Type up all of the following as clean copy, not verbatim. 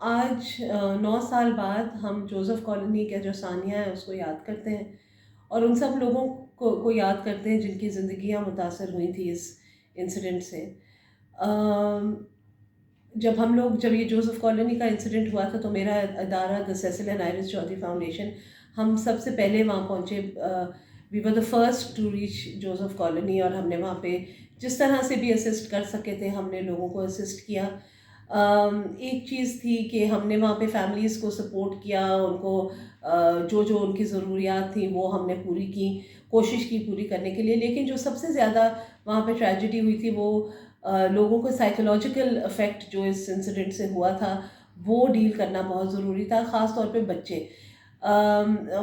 آج 9 سال بعد ہم جوزف کالونی کا جو سانحہ ہے اس کو یاد کرتے ہیں، اور ان سب لوگوں کو یاد کرتے ہیں جن کی زندگیاں متاثر ہوئی تھیں اس انسیڈنٹ سے۔ آم، جب یہ جوزف کالونی کا انسیڈنٹ ہوا تھا تو میرا ادارہ the Cecil and Iris Chaudhry foundation, ہم سب سے پہلے وہاں پہنچے۔ We were the first to reach Joseph Colony, اور ہم نے وہاں پہ جس طرح سے بھی اسسٹ کر سکے تھے ہم نے لوگوں کو اسسٹ کیا۔ ایک چیز تھی کہ ہم نے وہاں پہ فیملیز کو سپورٹ کیا، ان کو جو ان کی ضروریات تھیں وہ ہم نے پوری کی، کوشش کی پوری کرنے کے لیے۔ لیکن جو سب سے زیادہ وہاں پہ ٹریجڈی ہوئی تھی وہ لوگوں کو سائیکولوجیکل افیکٹ جو اس انسیڈنٹ سے ہوا تھا وہ ڈیل کرنا بہت ضروری تھا، خاص طور پہ بچے۔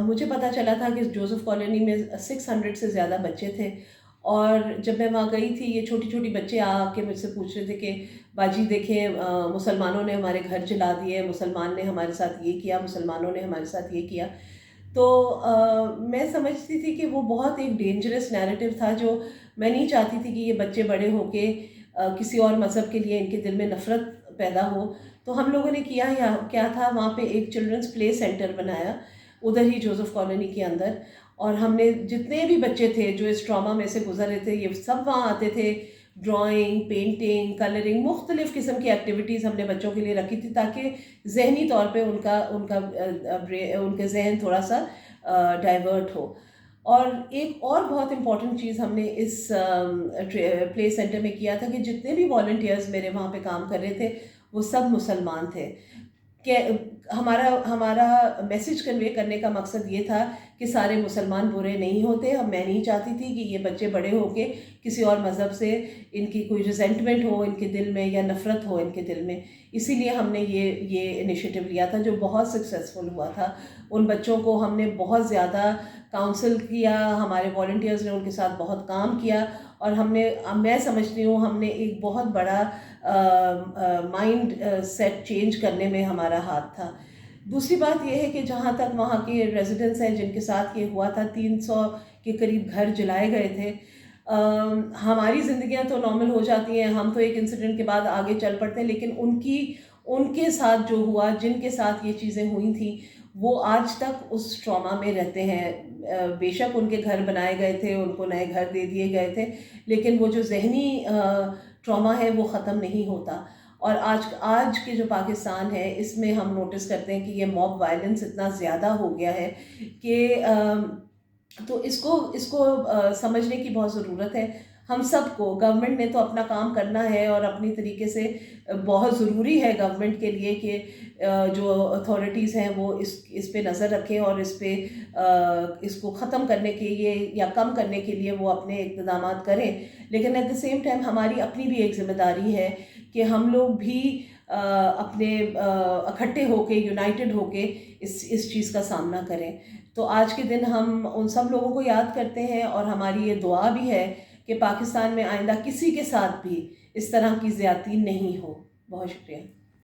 مجھے پتہ چلا تھا کہ جوزف کالونی میں 600 سے زیادہ بچے تھے، اور جب میں وہاں گئی تھی یہ چھوٹی چھوٹی بچے آ کے مجھ سے پوچھ رہے تھے کہ باجی دیکھیں مسلمانوں نے ہمارے گھر جلا دیے، مسلمان نے ہمارے ساتھ یہ کیا، مسلمانوں نے ہمارے ساتھ یہ کیا۔ تو میں سمجھتی تھی کہ وہ بہت ایک ڈینجرس نیریٹو تھا، جو میں نہیں چاہتی تھی کہ یہ بچے بڑے ہو کے کسی اور مذہب کے لیے ان کے دل میں نفرت پیدا ہو۔ تو ہم لوگوں نے کیا تھا، وہاں پہ ایک چلڈرنس پلے سینٹر بنایا ادھر ہی جوزف کالونی کے اندر، اور ہم نے جتنے بھی بچے تھے جو اس ٹراما میں سے گزر رہے تھے یہ سب وہاں آتے تھے۔ ڈرائنگ، پینٹنگ، کلرنگ، مختلف قسم کی ایکٹیویٹیز ہم نے بچوں کے لیے رکھی تھی تاکہ ذہنی طور پہ ان کے ذہن تھوڑا سا ڈائیورٹ ہو۔ اور ایک اور بہت امپورٹنٹ چیز ہم نے اس پلے سینٹر میں کیا تھا کہ جتنے بھی والنٹیئرز میرے وہاں پہ کام کر رہے تھے وہ سب مسلمان تھے، کہ ہمارا میسج کنوے کرنے کا مقصد یہ تھا کہ سارے مسلمان برے نہیں ہوتے۔ میں نہیں چاہتی تھی کہ یہ بچے بڑے ہو کے کسی اور مذہب سے ان کی کوئی ریزنٹمنٹ ہو ان کے دل میں یا نفرت ہو ان کے دل میں، اسی لیے ہم نے یہ انیشیٹو لیا تھا جو بہت سکسیزفل ہوا تھا۔ ان بچوں کو ہم نے بہت زیادہ کاؤنسل کیا، ہمارے والنٹیئرز نے ان کے ساتھ بہت کام کیا، اور میں سمجھتی ہوں ہم نے ایک بہت بڑا مائنڈ سیٹ چینج کرنے میں ہمارا ہاتھ تھا۔ دوسری بات یہ ہے کہ جہاں تک وہاں کے ریزیڈنٹس ہیں جن کے ساتھ یہ ہوا تھا، 300 کے قریب گھر جلائے گئے تھے۔ ہماری زندگیاں تو نارمل ہو جاتی ہیں، ہم تو ایک انسیڈنٹ کے بعد آگے چل پڑتے ہیں، لیکن ان کے ساتھ جو ہوا، جن کے ساتھ یہ چیزیں ہوئی تھیں، وہ آج تک اس ٹراما میں رہتے ہیں۔ بے شک ان کے گھر بنائے گئے تھے، ان کو نئے گھر دے دیے گئے تھے، لیکن وہ جو ذہنی ٹراما ہے وہ ختم نہیں ہوتا۔ اور آج کے جو پاکستان ہے اس میں ہم نوٹس کرتے ہیں کہ یہ موب وائلنس اتنا زیادہ ہو گیا ہے کہ تو اس کو سمجھنے کی بہت ضرورت ہے ہم سب کو۔ گورنمنٹ نے تو اپنا کام کرنا ہے اور اپنی طریقے سے بہت ضروری ہے گورنمنٹ کے لیے کہ جو اتھارٹیز ہیں وہ اس پہ نظر رکھیں اور اس کو ختم کرنے کے لیے یا کم کرنے کے لیے وہ اپنے اقتدامات کریں، لیکن ایٹ دا سیم ٹائم ہماری اپنی بھی ایک ذمہ داری ہے کہ ہم لوگ بھی اپنے اکٹھے ہو کے، یونائٹڈ ہو کے اس چیز کا سامنا کریں۔ تو آج کے دن ہم ان سب لوگوں کو یاد کرتے ہیں، اور ہماری یہ دعا بھی ہے کہ پاکستان میں آئندہ کسی کے ساتھ بھی اس طرح کی زیادتی نہیں ہو۔ بہت شکریہ۔